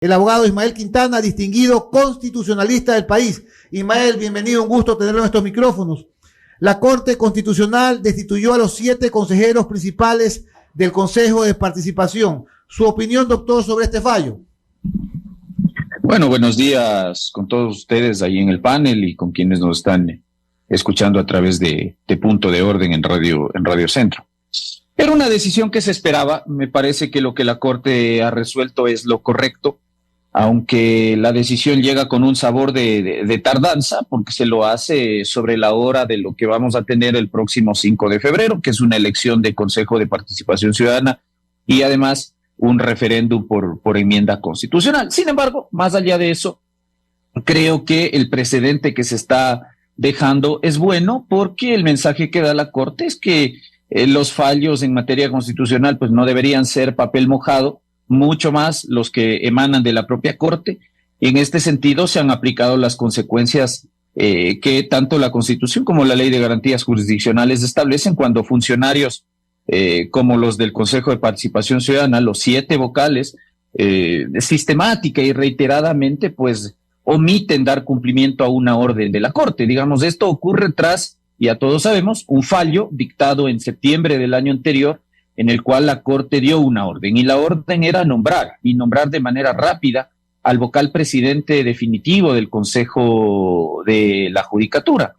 el abogado Ismael Quintana, distinguido constitucionalista del país. Ismael, bienvenido, un gusto tenerlo en estos micrófonos. La Corte Constitucional destituyó a los 7 consejeros principales del Consejo de Participación. Su opinión, doctor, sobre este fallo. Bueno, buenos días con todos ustedes ahí en el panel y con quienes nos están escuchando a través de Punto de Orden en Radio Centro. Era una decisión que se esperaba. Me parece que lo que la Corte ha resuelto es lo correcto, aunque la decisión llega con un sabor de tardanza, porque se lo hace sobre la hora de lo que vamos a tener el próximo 5 de febrero, que es una elección de Consejo de Participación Ciudadana y además un referéndum por enmienda constitucional. Sin embargo, más allá de eso, creo que el precedente que se está dejando es bueno, porque el mensaje que da la Corte es que los fallos en materia constitucional pues no deberían ser papel mojado, mucho más los que emanan de la propia Corte. En este sentido se han aplicado las consecuencias que tanto la Constitución como la Ley de Garantías Jurisdiccionales establecen cuando funcionarios como los del Consejo de Participación Ciudadana, los 7 vocales, sistemática y reiteradamente pues omiten dar cumplimiento a una orden de la Corte. Digamos, esto ocurre tras, ya todos sabemos, un fallo dictado en septiembre del año anterior, en el cual la Corte dio una orden, y la orden era nombrar de manera rápida al vocal presidente definitivo del Consejo de la Judicatura.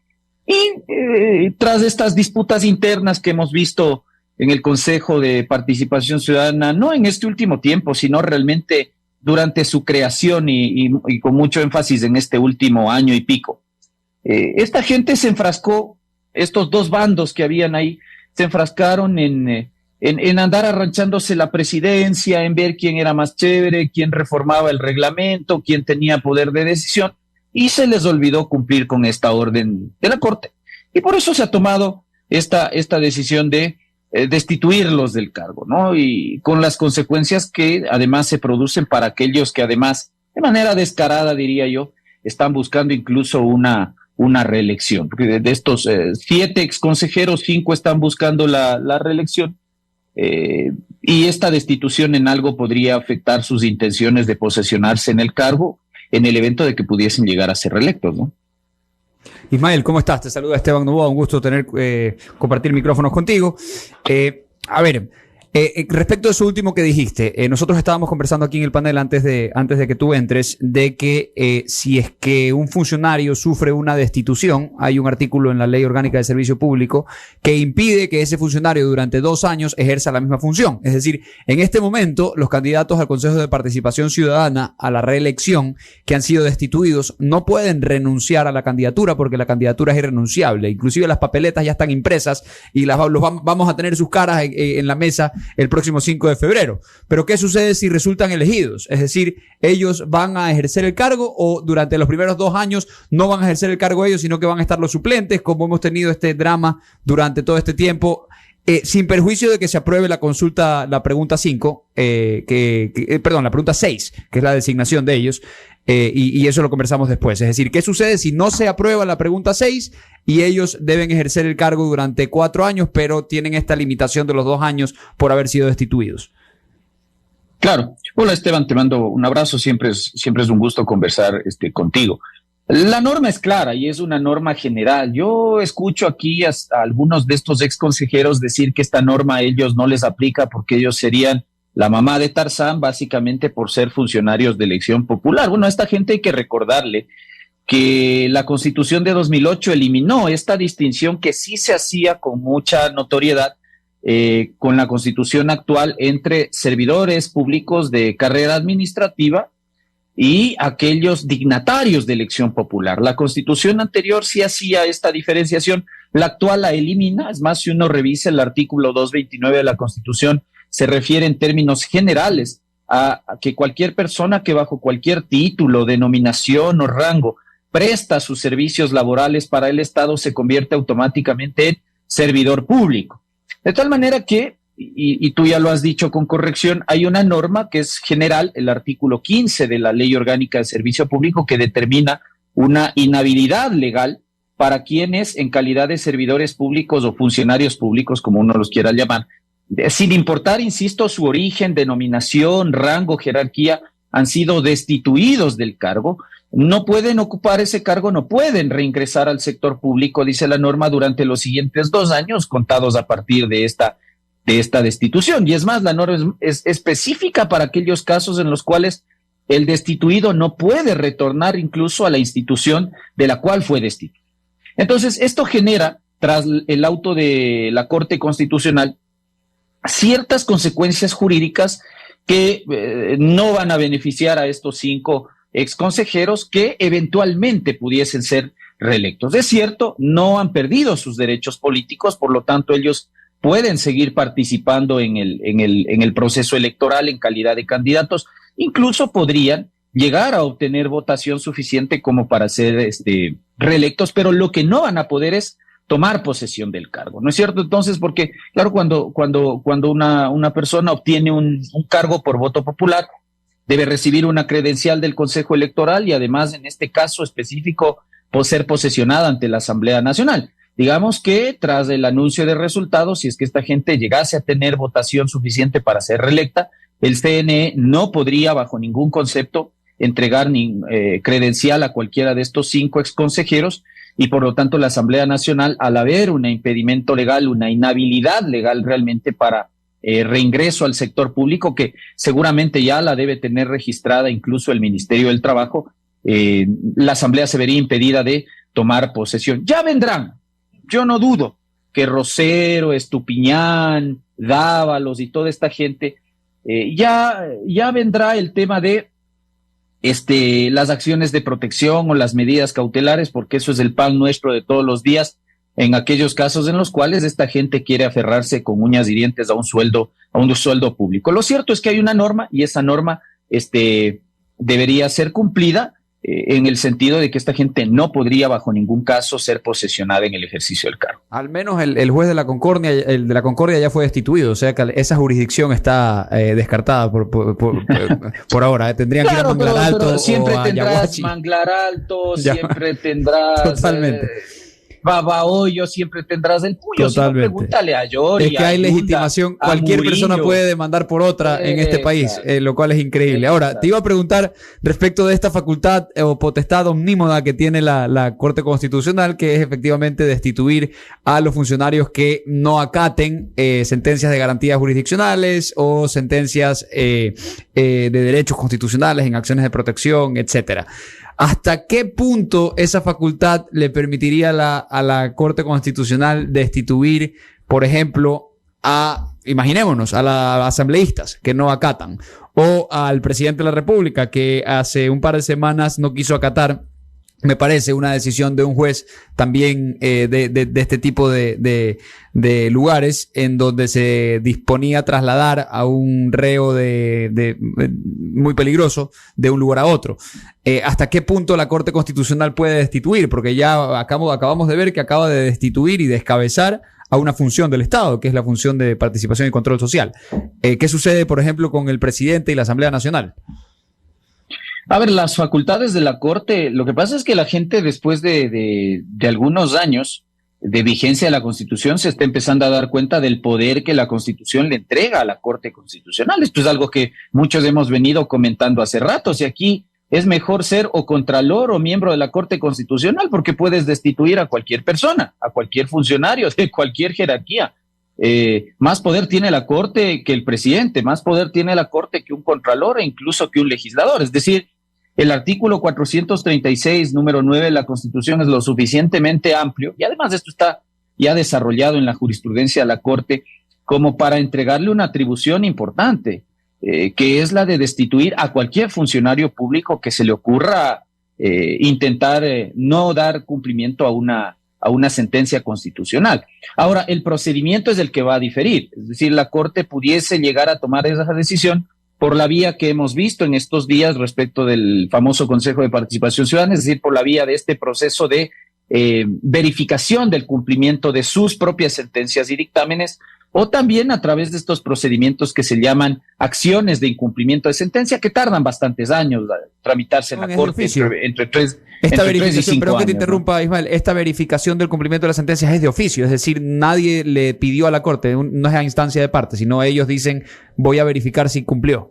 Y tras estas disputas internas que hemos visto en el Consejo de Participación Ciudadana, no en este último tiempo, sino realmente durante su creación y con mucho énfasis en este último año y pico, esta gente se enfrascó, estos dos bandos que habían ahí, se enfrascaron en andar arranchándose la presidencia, en ver quién era más chévere, quién reformaba el reglamento, quién tenía poder de decisión, y se les olvidó cumplir con esta orden de la Corte. Y por eso se ha tomado esta decisión de destituirlos del cargo, ¿no? Y con las consecuencias que además se producen para aquellos que además, de manera descarada, diría yo, están buscando incluso una reelección. Porque de estos 7 exconsejeros, 5 están buscando la reelección. Y esta destitución en algo podría afectar sus intenciones de posesionarse en el cargo en el evento de que pudiesen llegar a ser reelectos, ¿no? Ismael, ¿cómo estás? Te saluda Esteban Novoa, un gusto compartir micrófonos contigo. Respecto a eso último que dijiste, nosotros estábamos conversando aquí en el panel antes de que tú entres, de que si es que un funcionario sufre una destitución, hay un artículo en la Ley Orgánica de Servicio Público que impide que ese funcionario durante 2 años ejerza la misma función. Es decir, en este momento, los candidatos al Consejo de Participación Ciudadana a la reelección que han sido destituidos no pueden renunciar a la candidatura porque la candidatura es irrenunciable. Inclusive las papeletas ya están impresas y vamos a tener sus caras en la mesa el próximo 5 de febrero. Pero ¿qué sucede si resultan elegidos? Es decir, ¿ellos van a ejercer el cargo o durante los primeros 2 años no van a ejercer el cargo ellos, sino que van a estar los suplentes, como hemos tenido este drama durante todo este tiempo? Sin perjuicio de que se apruebe la consulta, la pregunta 5, la pregunta 6, que es la designación de ellos, y eso lo conversamos después. Es decir, ¿qué sucede si no se aprueba la pregunta 6 y ellos deben ejercer el cargo durante 4 años, pero tienen esta limitación de los 2 años por haber sido destituidos? Claro. Hola Esteban, te mando un abrazo, siempre es un gusto conversar contigo. La norma es clara y es una norma general. Yo escucho aquí a algunos de estos ex consejeros decir que esta norma a ellos no les aplica porque ellos serían la mamá de Tarzán, básicamente por ser funcionarios de elección popular. Bueno, a esta gente hay que recordarle que la Constitución de 2008 eliminó esta distinción que sí se hacía con mucha notoriedad con la Constitución actual entre servidores públicos de carrera administrativa y aquellos dignatarios de elección popular. La Constitución anterior sí hacía esta diferenciación, la actual la elimina. Es más, si uno revisa el artículo 229 de la Constitución, se refiere en términos generales a que cualquier persona que bajo cualquier título, denominación o rango presta sus servicios laborales para el Estado se convierte automáticamente en servidor público. De tal manera que, y tú ya lo has dicho con corrección, hay una norma que es general, el artículo 15 de la Ley Orgánica de Servicio Público, que determina una inhabilidad legal para quienes en calidad de servidores públicos o funcionarios públicos, como uno los quiera llamar, sin importar, insisto, su origen, denominación, rango, jerarquía, han sido destituidos del cargo, no pueden ocupar ese cargo, no pueden reingresar al sector público, dice la norma, durante los siguientes 2 años contados a partir de esta destitución. Y es más, la norma es específica para aquellos casos en los cuales el destituido no puede retornar incluso a la institución de la cual fue destituido. Entonces, esto genera, tras el auto de la Corte Constitucional, ciertas consecuencias jurídicas que no van a beneficiar a estos 5 exconsejeros que eventualmente pudiesen ser reelectos. Es cierto, no han perdido sus derechos políticos, por lo tanto ellos pueden seguir participando en el proceso electoral en calidad de candidatos, incluso podrían llegar a obtener votación suficiente como para ser reelectos, pero lo que no van a poder es tomar posesión del cargo, ¿no es cierto? Entonces, porque, claro, cuando una persona obtiene un cargo por voto popular, debe recibir una credencial del Consejo Electoral y además, en este caso específico, ser posesionada ante la Asamblea Nacional. Digamos que tras el anuncio de resultados, si es que esta gente llegase a tener votación suficiente para ser reelecta, el CNE no podría bajo ningún concepto entregar credencial a cualquiera de estos 5 exconsejeros, y por lo tanto la Asamblea Nacional, al haber un impedimento legal, una inhabilidad legal realmente para reingreso al sector público, que seguramente ya la debe tener registrada incluso el Ministerio del Trabajo, la Asamblea se vería impedida de tomar posesión. Ya vendrán, yo no dudo que Rosero, Estupiñán, Dávalos y toda esta gente, ya vendrá el tema de las acciones de protección o las medidas cautelares, porque eso es el pan nuestro de todos los días en aquellos casos en los cuales esta gente quiere aferrarse con uñas y dientes a un sueldo público. Lo cierto es que hay una norma y esa norma debería ser cumplida en el sentido de que esta gente no podría bajo ningún caso ser posesionada en el ejercicio del cargo. Al menos el juez de la Concordia ya fue destituido, o sea que esa jurisdicción está descartada por ahora. Tendrían que ir a Manglar Alto, pero siempre o a tendrás Yaguachi. Manglar Alto, siempre tendrás Totalmente. Babahoyo, siempre tendrás el Puyo. Totalmente. Si no, pregúntale a Yori. Es que hay Yunda, legitimación, cualquier Murillo. persona puede demandar por otra en este país, lo cual es increíble. Ahora, te iba a preguntar respecto de esta facultad o potestad omnímoda que tiene la Corte Constitucional, que es efectivamente destituir a los funcionarios que no acaten sentencias de garantías jurisdiccionales o sentencias de derechos constitucionales en acciones de protección, etcétera. ¿Hasta qué punto esa facultad le permitiría a la Corte Constitucional destituir, por ejemplo, imaginémonos, a los asambleístas que no acatan, o al presidente de la República que hace un par de semanas no quiso acatar, me parece, una decisión de un juez también de este tipo de lugares en donde se disponía trasladar a un reo muy peligroso de un lugar a otro? ¿Hasta qué punto la Corte Constitucional puede destituir? Porque ya acabamos de ver que acaba de destituir y descabezar a una función del Estado, que es la función de participación y control social. ¿Qué sucede, por ejemplo, con el presidente y la Asamblea Nacional? A ver, las facultades de la Corte, lo que pasa es que la gente después de algunos años de vigencia de la Constitución se está empezando a dar cuenta del poder que la Constitución le entrega a la Corte Constitucional. Esto es algo que muchos hemos venido comentando hace rato. Si aquí es mejor ser o contralor o miembro de la Corte Constitucional, porque puedes destituir a cualquier persona, a cualquier funcionario de cualquier jerarquía. Más poder tiene la Corte que el presidente, más poder tiene la Corte que un contralor e incluso que un legislador. Es decir, el artículo 436, número 9 de la Constitución es lo suficientemente amplio, y además esto está ya desarrollado en la jurisprudencia de la Corte, como para entregarle una atribución importante, que es la de destituir a cualquier funcionario público que se le ocurra intentar no dar cumplimiento a una sentencia constitucional. Ahora, el procedimiento es el que va a diferir, es decir, la Corte pudiese llegar a tomar esa decisión por la vía que hemos visto en estos días respecto del famoso Consejo de Participación Ciudadana, es decir, por la vía de este proceso de verificación del cumplimiento de sus propias sentencias y dictámenes, o también a través de estos procedimientos que se llaman acciones de incumplimiento de sentencia, que tardan bastantes años a tramitarse en la Corte, entre 3 y 5 años. Pero que te interrumpa, Ismael, esta verificación del cumplimiento de las sentencias es de oficio, es decir, nadie le pidió a la Corte, no es a instancia de parte, sino ellos dicen, voy a verificar si cumplió.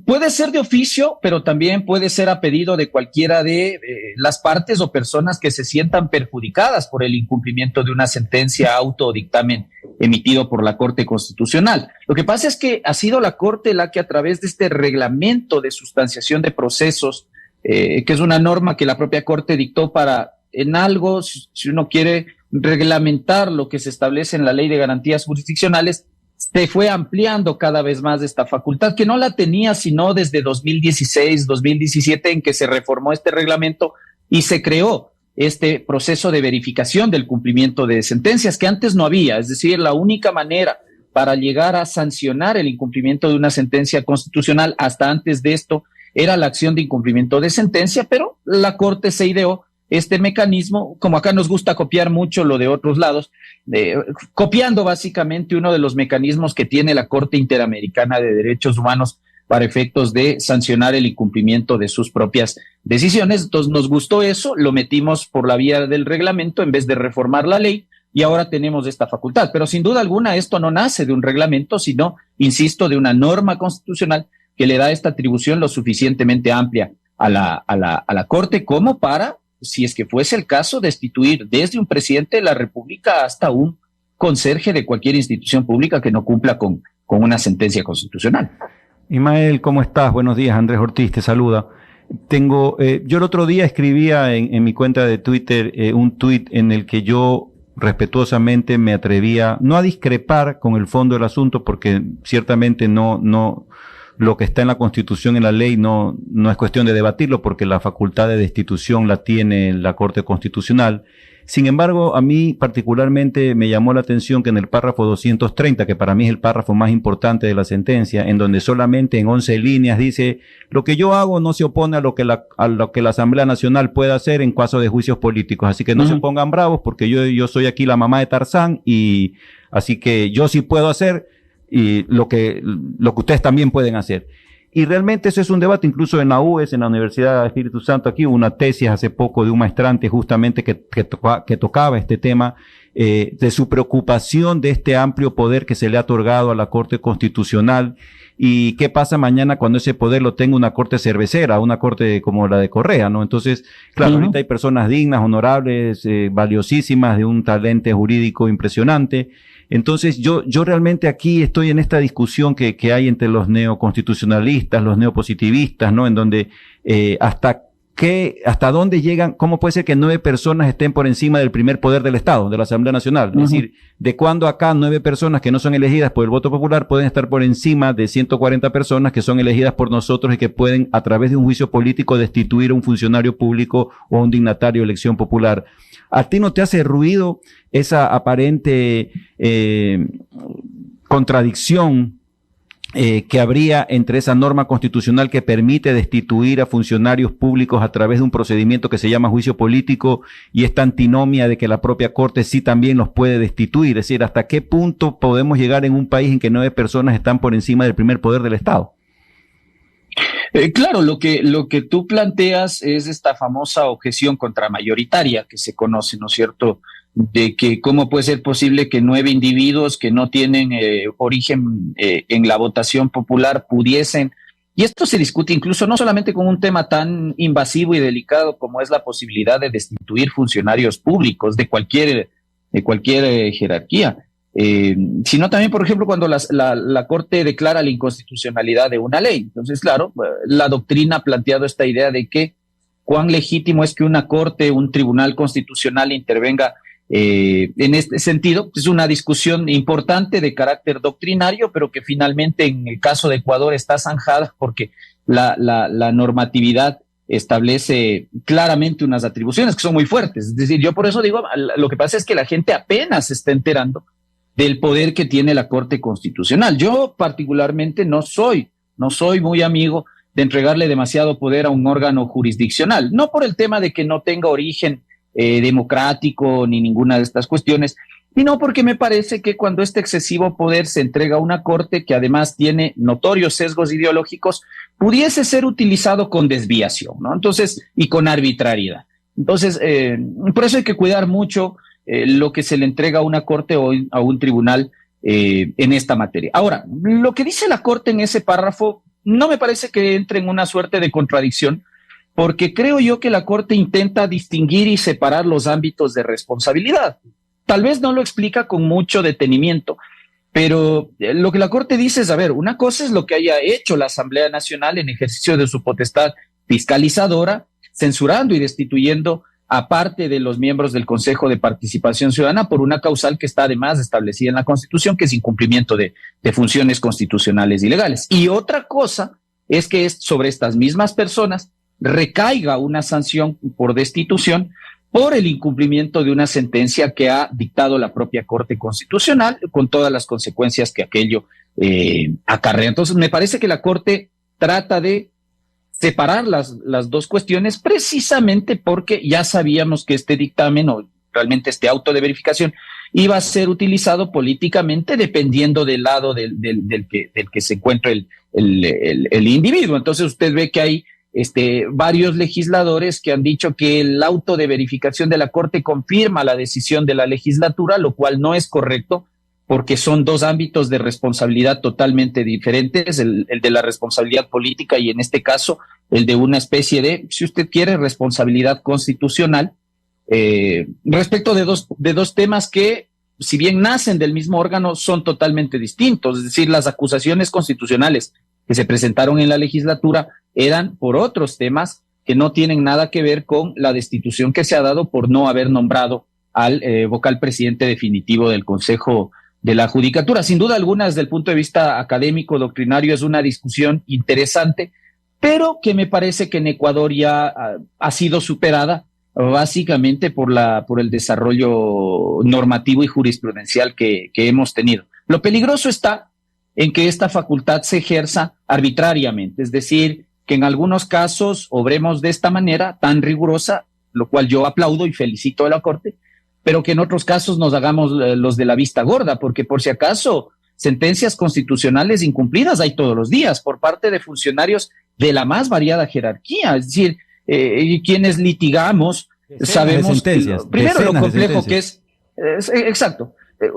Puede ser de oficio, pero también puede ser a pedido de cualquiera de las partes o personas que se sientan perjudicadas por el incumplimiento de una sentencia, auto o dictamen emitido por la Corte Constitucional. Lo que pasa es que ha sido la Corte la que, a través de este reglamento de sustanciación de procesos, que es una norma que la propia Corte dictó para, en algo, si uno quiere reglamentar lo que se establece en la Ley de Garantías Jurisdiccionales, se fue ampliando cada vez más esta facultad, que no la tenía sino desde 2016, 2017, en que se reformó este reglamento y se creó este proceso de verificación del cumplimiento de sentencias que antes no había. Es decir, la única manera para llegar a sancionar el incumplimiento de una sentencia constitucional hasta antes de esto era la acción de incumplimiento de sentencia, pero la Corte se ideó este mecanismo, como acá nos gusta copiar mucho lo de otros lados, copiando básicamente uno de los mecanismos que tiene la Corte Interamericana de Derechos Humanos para efectos de sancionar el incumplimiento de sus propias decisiones. Entonces nos gustó eso, lo metimos por la vía del reglamento en vez de reformar la ley, y ahora tenemos esta facultad. Pero sin duda alguna esto no nace de un reglamento, sino, insisto, de una norma constitucional que le da esta atribución lo suficientemente amplia a la Corte como para, si es que fuese el caso, destituir desde un presidente de la República hasta un conserje de cualquier institución pública que no cumpla con una sentencia constitucional. Ismael, ¿cómo estás? Buenos días, Andrés Ortiz te saluda. Yo el otro día escribía en mi cuenta de Twitter un tuit en el que yo respetuosamente me atrevía no a discrepar con el fondo del asunto, porque ciertamente no lo que está en la Constitución, en la ley, no es cuestión de debatirlo, porque la facultad de destitución la tiene la Corte Constitucional. Sin embargo, a mí particularmente me llamó la atención que en el párrafo 230, que para mí es el párrafo más importante de la sentencia, en donde solamente en 11 líneas dice: lo que yo hago no se opone a lo que la Asamblea Nacional pueda hacer en caso de juicios políticos. Así que no se pongan bravos, porque yo soy aquí la mamá de Tarzán, y así que yo sí puedo hacer y lo que ustedes también pueden hacer. Y realmente eso es un debate, incluso en la UES, en la Universidad de Espíritu Santo. Aquí hubo una tesis hace poco de un maestrante justamente que tocaba este tema, de su preocupación de este amplio poder que se le ha otorgado a la Corte Constitucional. ¿Y qué pasa mañana cuando ese poder lo tenga una corte cervecera, una corte como la de Correa, ¿no? Entonces, claro, ahorita hay personas dignas, honorables, valiosísimas, de un talento jurídico impresionante. Entonces, yo realmente aquí estoy en esta discusión que hay entre los neoconstitucionalistas, los neopositivistas, ¿no? En donde, hasta dónde llegan, cómo puede ser que 9 personas estén por encima del primer poder del Estado, de la Asamblea Nacional. Es decir, de cuándo acá 9 personas que no son elegidas por el voto popular pueden estar por encima de 140 personas que son elegidas por nosotros y que pueden, a través de un juicio político, destituir a un funcionario público o a un dignatario de elección popular. ¿A ti no te hace ruido esa aparente contradicción que habría entre esa norma constitucional que permite destituir a funcionarios públicos a través de un procedimiento que se llama juicio político, y esta antinomia de que la propia Corte sí también los puede destituir? Es decir, ¿hasta qué punto podemos llegar en un país en que 9 personas están por encima del primer poder del Estado? Claro, lo que tú planteas es esta famosa objeción contramayoritaria que se conoce, ¿no es cierto?, de que cómo puede ser posible que 9 individuos que no tienen origen en la votación popular pudiesen, y esto se discute incluso no solamente con un tema tan invasivo y delicado como es la posibilidad de destituir funcionarios públicos de cualquier jerarquía, sino también, por ejemplo, cuando la Corte declara la inconstitucionalidad de una ley. Entonces, claro, la doctrina ha planteado esta idea de que cuán legítimo es que una Corte, un tribunal constitucional intervenga en este sentido. Es una discusión importante de carácter doctrinario, pero que finalmente en el caso de Ecuador está zanjada porque la normatividad establece claramente unas atribuciones que son muy fuertes. Es decir, yo por eso digo, lo que pasa es que la gente apenas se está enterando del poder que tiene la Corte Constitucional. Yo particularmente no soy muy amigo de entregarle demasiado poder a un órgano jurisdiccional, no por el tema de que no tenga origen democrático ni ninguna de estas cuestiones, sino porque me parece que cuando este excesivo poder se entrega a una Corte que además tiene notorios sesgos ideológicos, pudiese ser utilizado con desviación, ¿no? Entonces, y con arbitrariedad. Entonces, por eso hay que cuidar mucho lo que se le entrega a una Corte o a un tribunal en esta materia. Ahora, lo que dice la Corte en ese párrafo no me parece que entre en una suerte de contradicción, porque creo yo que la Corte intenta distinguir y separar los ámbitos de responsabilidad. Tal vez no lo explica con mucho detenimiento, pero lo que la Corte dice es, a ver, una cosa es lo que haya hecho la Asamblea Nacional en ejercicio de su potestad fiscalizadora, censurando y destituyendo a parte de los miembros del Consejo de Participación Ciudadana por una causal que está además establecida en la Constitución, que es incumplimiento de funciones constitucionales y legales. Y otra cosa es que sobre estas mismas personas recaiga una sanción por destitución por el incumplimiento de una sentencia que ha dictado la propia Corte Constitucional, con todas las consecuencias que aquello acarrea. Entonces, me parece que la Corte trata de separar las dos cuestiones precisamente porque ya sabíamos que este dictamen o realmente este auto de verificación iba a ser utilizado políticamente dependiendo del lado del que se encuentra el individuo. Entonces usted ve que hay varios legisladores que han dicho que el auto de verificación de la Corte confirma la decisión de la legislatura, lo cual no es correcto, porque son dos ámbitos de responsabilidad totalmente diferentes, el de la responsabilidad política y en este caso el de una especie de, si usted quiere, responsabilidad constitucional, respecto de dos temas que, si bien nacen del mismo órgano, son totalmente distintos. Es decir, las acusaciones constitucionales que se presentaron en la legislatura eran por otros temas que no tienen nada que ver con la destitución que se ha dado por no haber nombrado al vocal presidente definitivo del Consejo de la Judicatura. Sin duda alguna, desde el punto de vista académico, doctrinario, es una discusión interesante, pero que me parece que en Ecuador ya ha sido superada básicamente por el desarrollo normativo y jurisprudencial que hemos tenido. Lo peligroso está en que esta facultad se ejerza arbitrariamente, es decir, que en algunos casos obremos de esta manera tan rigurosa, lo cual yo aplaudo y felicito a la Corte, pero que en otros casos nos hagamos los de la vista gorda, porque por si acaso sentencias constitucionales incumplidas hay todos los días por parte de funcionarios de la más variada jerarquía, es decir, quienes litigamos sabemos primero lo complejo que es exacto,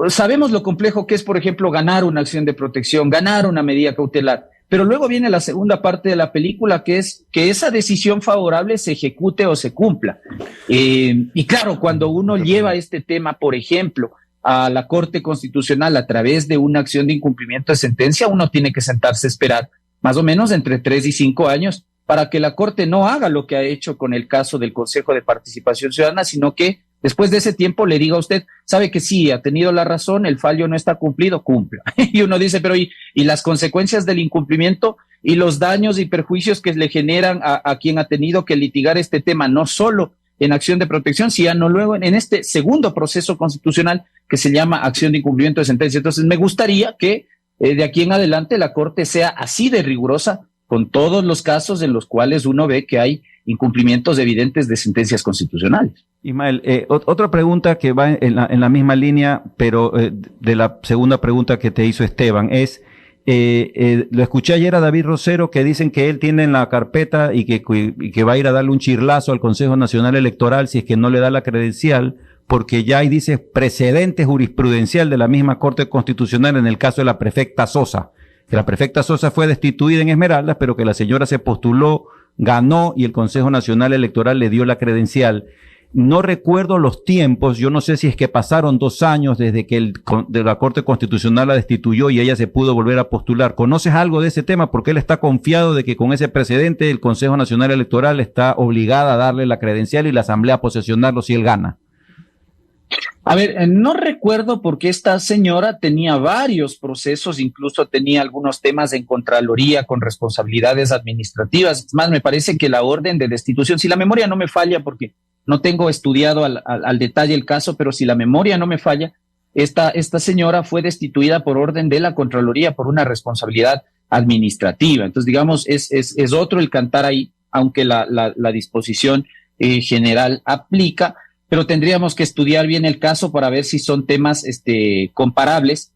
sabemos lo complejo que es, por ejemplo, ganar una acción de protección, ganar una medida cautelar, pero luego viene la segunda parte de la película, que es que esa decisión favorable se ejecute o se cumpla. Y claro, cuando uno lleva este tema, por ejemplo, a la Corte Constitucional a través de una acción de incumplimiento de sentencia, uno tiene que sentarse a esperar más o menos entre 3 y 5 años para que la Corte no haga lo que ha hecho con el caso del Consejo de Participación Ciudadana, sino que después de ese tiempo le diga a usted, sabe que sí, ha tenido la razón, el fallo no está cumplido, cumpla. Y uno dice, pero ¿y las consecuencias del incumplimiento y los daños y perjuicios que le generan a quien ha tenido que litigar este tema, no solo en acción de protección, sino luego en este segundo proceso constitucional que se llama acción de incumplimiento de sentencia? Entonces me gustaría que de aquí en adelante la Corte sea así de rigurosa con todos los casos en los cuales uno ve que hay incumplimientos evidentes de sentencias constitucionales. Ismael, otra pregunta que va en la misma línea, pero de la segunda pregunta que te hizo Esteban, es, lo escuché ayer a David Rosero que dicen que él tiene en la carpeta y que va a ir a darle un chirlazo al Consejo Nacional Electoral si es que no le da la credencial, porque ya hay, dice, precedente jurisprudencial de la misma Corte Constitucional en el caso de la prefecta Sosa, que la prefecta Sosa fue destituida en Esmeraldas, pero que la señora se postuló, ganó y el Consejo Nacional Electoral le dio la credencial. No recuerdo los tiempos, yo no sé si es que pasaron 2 años desde que de la Corte Constitucional la destituyó y ella se pudo volver a postular. ¿Conoces algo de ese tema? Porque él está confiado de que con ese precedente el Consejo Nacional Electoral está obligada a darle la credencial y la Asamblea a posesionarlo si él gana. A ver, no recuerdo porque esta señora tenía varios procesos, incluso tenía algunos temas en Contraloría con responsabilidades administrativas. Es más, me parece que la orden de destitución, si la memoria no me falla, porque no tengo estudiado al detalle el caso, pero si la memoria no me falla, esta señora fue destituida por orden de la Contraloría por una responsabilidad administrativa. Entonces, digamos, es otro el cantar ahí, aunque la disposición general aplica, pero tendríamos que estudiar bien el caso para ver si son temas comparables,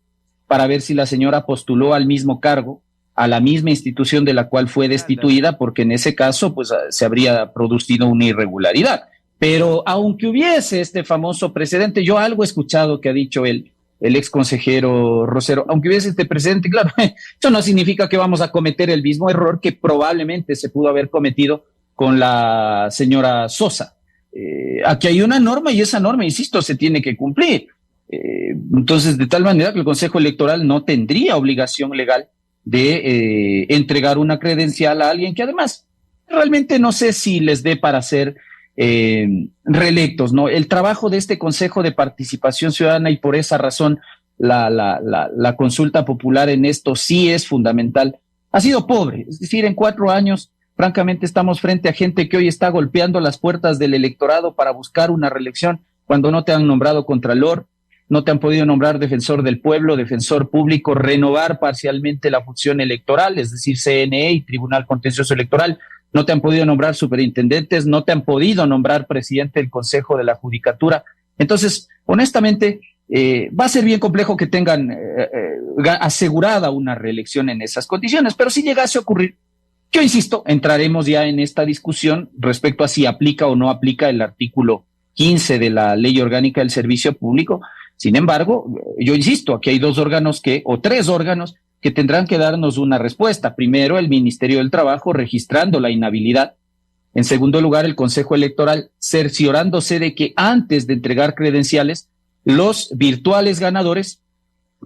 para ver si la señora postuló al mismo cargo, a la misma institución de la cual fue destituida, porque en ese caso pues se habría producido una irregularidad. Pero aunque hubiese este famoso precedente, yo algo he escuchado que ha dicho él, el ex consejero Rosero, aunque hubiese este precedente, claro, eso no significa que vamos a cometer el mismo error que probablemente se pudo haber cometido con la señora Sosa. Aquí hay una norma y esa norma, insisto, se tiene que cumplir. Entonces, de tal manera que el Consejo Electoral no tendría obligación legal de entregar una credencial a alguien que además realmente no sé si les dé para ser reelectos, ¿no? El trabajo de este Consejo de Participación Ciudadana, y por esa razón la consulta popular en esto sí es fundamental, ha sido pobre. Es decir, en 4 años, francamente, estamos frente a gente que hoy está golpeando las puertas del electorado para buscar una reelección cuando no te han nombrado contralor, no te han podido nombrar defensor del pueblo, defensor público, renovar parcialmente la función electoral, es decir, CNE y Tribunal Contencioso Electoral. No te han podido nombrar superintendentes, no te han podido nombrar presidente del Consejo de la Judicatura. Entonces, honestamente, va a ser bien complejo que tengan asegurada una reelección en esas condiciones, pero si llegase a ocurrir, yo insisto, entraremos ya en esta discusión respecto a si aplica o no aplica el artículo 15 de la Ley Orgánica del Servicio Público. Sin embargo, yo insisto, aquí hay 2 órganos o 3 órganos que tendrán que darnos una respuesta. Primero, el Ministerio del Trabajo registrando la inhabilidad. En segundo lugar, el Consejo Electoral cerciorándose de que antes de entregar credenciales, los virtuales ganadores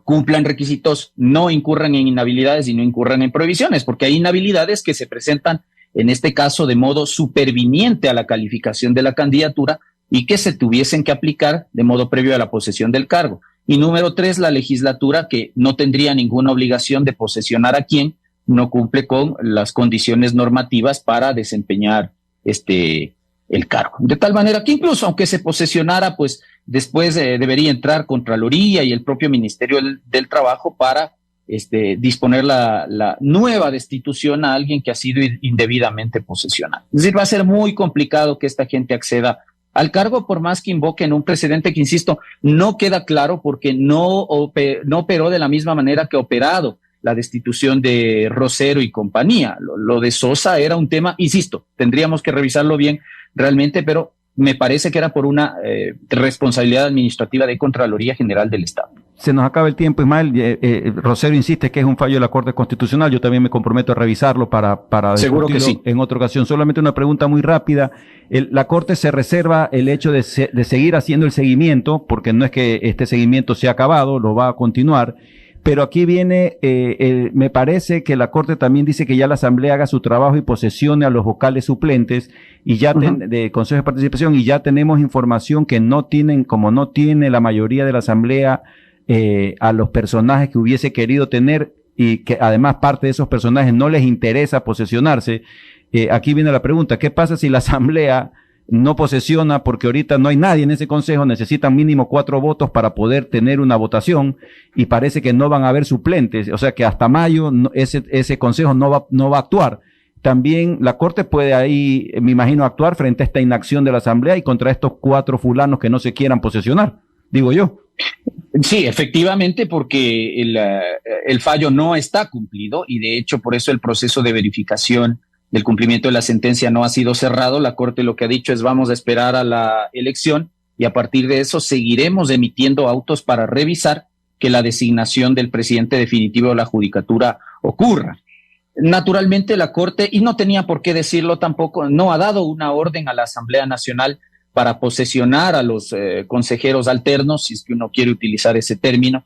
cumplan requisitos, no incurran en inhabilidades y no incurran en prohibiciones, porque hay inhabilidades que se presentan, en este caso, de modo superviniente a la calificación de la candidatura y que se tuviesen que aplicar de modo previo a la posesión del cargo. Y número 3, la legislatura, que no tendría ninguna obligación de posesionar a quien no cumple con las condiciones normativas para desempeñar el cargo. De tal manera que incluso aunque se posesionara, pues después debería entrar Contraloría y el propio Ministerio del Trabajo para disponer la nueva destitución a alguien que ha sido indebidamente posesionado. Es decir, va a ser muy complicado que esta gente acceda al cargo, por más que invoquen un precedente que, insisto, no queda claro porque no operó de la misma manera que ha operado la destitución de Rosero y compañía. Lo de Sosa era un tema, insisto, tendríamos que revisarlo bien realmente, pero me parece que era por una responsabilidad administrativa de Contraloría General del Estado. Se nos acaba el tiempo, Ismael. Rosero insiste que es un fallo de la Corte Constitucional. Yo también me comprometo a revisarlo para seguro que sí. En otra ocasión. Solamente una pregunta muy rápida. La Corte se reserva el hecho de seguir haciendo el seguimiento, porque no es que este seguimiento se ha acabado, lo va a continuar. Pero aquí viene, me parece que la Corte también dice que ya la Asamblea haga su trabajo y posesione a los vocales suplentes y ya de Consejo de Participación, y ya tenemos información que como no tiene la mayoría de la Asamblea a los personajes que hubiese querido tener, y que además parte de esos personajes no les interesa posesionarse. Aquí viene la pregunta: ¿qué pasa si la Asamblea no posesiona? Porque ahorita no hay nadie en ese consejo, necesitan mínimo 4 votos para poder tener una votación, y parece que no van a haber suplentes, o sea que hasta mayo ese consejo no va a actuar. También la Corte puede ahí, me imagino, actuar frente a esta inacción de la Asamblea y contra estos 4 fulanos que no se quieran posesionar, digo yo. Sí, efectivamente, porque el fallo no está cumplido, y de hecho por eso el proceso de verificación del cumplimiento de la sentencia no ha sido cerrado. La Corte lo que ha dicho es: vamos a esperar a la elección y a partir de eso seguiremos emitiendo autos para revisar que la designación del presidente definitivo de la Judicatura ocurra. Naturalmente la Corte, y no tenía por qué decirlo tampoco, no ha dado una orden a la Asamblea Nacional para posesionar a los consejeros alternos, si es que uno quiere utilizar ese término.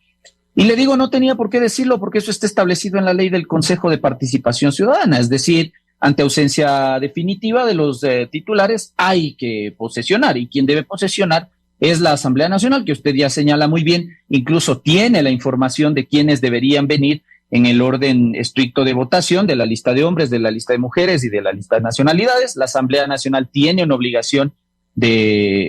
Y le digo, no tenía por qué decirlo porque eso está establecido en la ley del Consejo de Participación Ciudadana, es decir, ante ausencia definitiva de los titulares hay que posesionar, y quien debe posesionar es la Asamblea Nacional, que usted ya señala muy bien, incluso tiene la información de quienes deberían venir en el orden estricto de votación, de la lista de hombres, de la lista de mujeres y de la lista de nacionalidades. La Asamblea Nacional tiene una obligación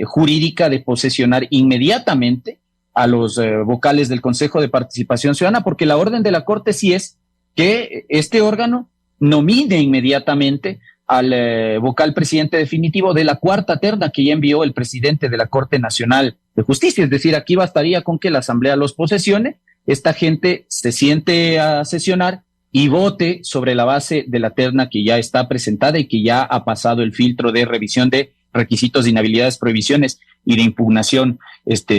jurídica de posesionar inmediatamente a los vocales del Consejo de Participación Ciudadana, porque la orden de la Corte sí es que este órgano nomine inmediatamente al vocal presidente definitivo de la 4ª terna que ya envió el presidente de la Corte Nacional de Justicia. Es decir, aquí bastaría con que la Asamblea los posesione, esta gente se siente a sesionar y vote sobre la base de la terna que ya está presentada y que ya ha pasado el filtro de revisión de requisitos de inhabilidades, prohibiciones y de impugnación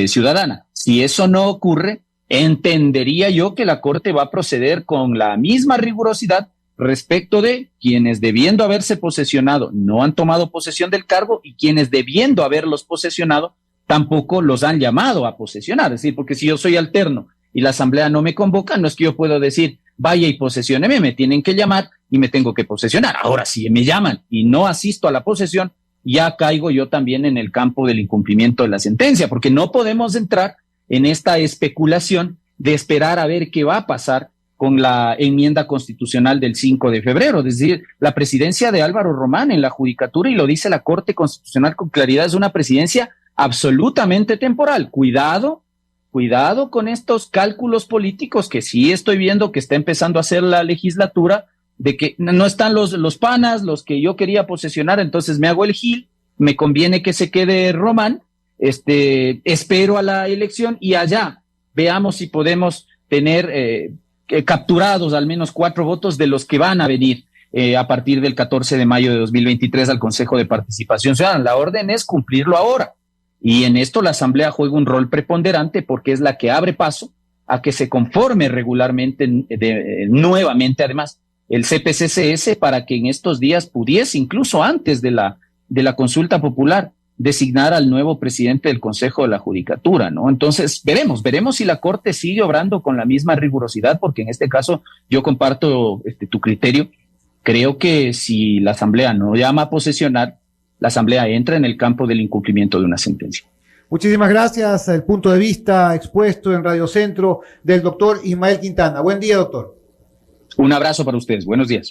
ciudadana. Si eso no ocurre, entendería yo que la Corte va a proceder con la misma rigurosidad respecto de quienes, debiendo haberse posesionado, no han tomado posesión del cargo, y quienes, debiendo haberlos posesionado, tampoco los han llamado a posesionar. Es decir, porque si yo soy alterno y la Asamblea no me convoca, no es que yo puedo decir, vaya y posesióneme, me tienen que llamar y me tengo que posesionar. Ahora, si me llaman y no asisto a la posesión, ya caigo yo también en el campo del incumplimiento de la sentencia, porque no podemos entrar en esta especulación de esperar a ver qué va a pasar con la enmienda constitucional del 5 de febrero. Es decir, la presidencia de Álvaro Román en la judicatura, y lo dice la Corte Constitucional con claridad, es una presidencia absolutamente temporal. Cuidado con estos cálculos políticos que sí estoy viendo que está empezando a hacer la legislatura, de que no están los panas, los que yo quería posesionar, entonces me hago el gil, me conviene que se quede Román, espero a la elección y allá veamos si podemos tener capturados al menos 4 votos de los que van a venir a partir del 14 de mayo de 2023 al Consejo de Participación Ciudadana. La orden es cumplirlo ahora, y en esto la Asamblea juega un rol preponderante porque es la que abre paso a que se conforme regularmente, nuevamente además, el CPCCS, para que en estos días pudiese, incluso antes de la consulta popular, designar al nuevo presidente del Consejo de la Judicatura, ¿no? Entonces, veremos si la Corte sigue obrando con la misma rigurosidad, porque en este caso yo comparto tu criterio. Creo que si la Asamblea no llama a posesionar, la Asamblea entra en el campo del incumplimiento de una sentencia. Muchísimas gracias. El punto de vista expuesto en Radio Centro del doctor Ismael Quintana. Buen día, doctor. Un abrazo para ustedes. Buenos días.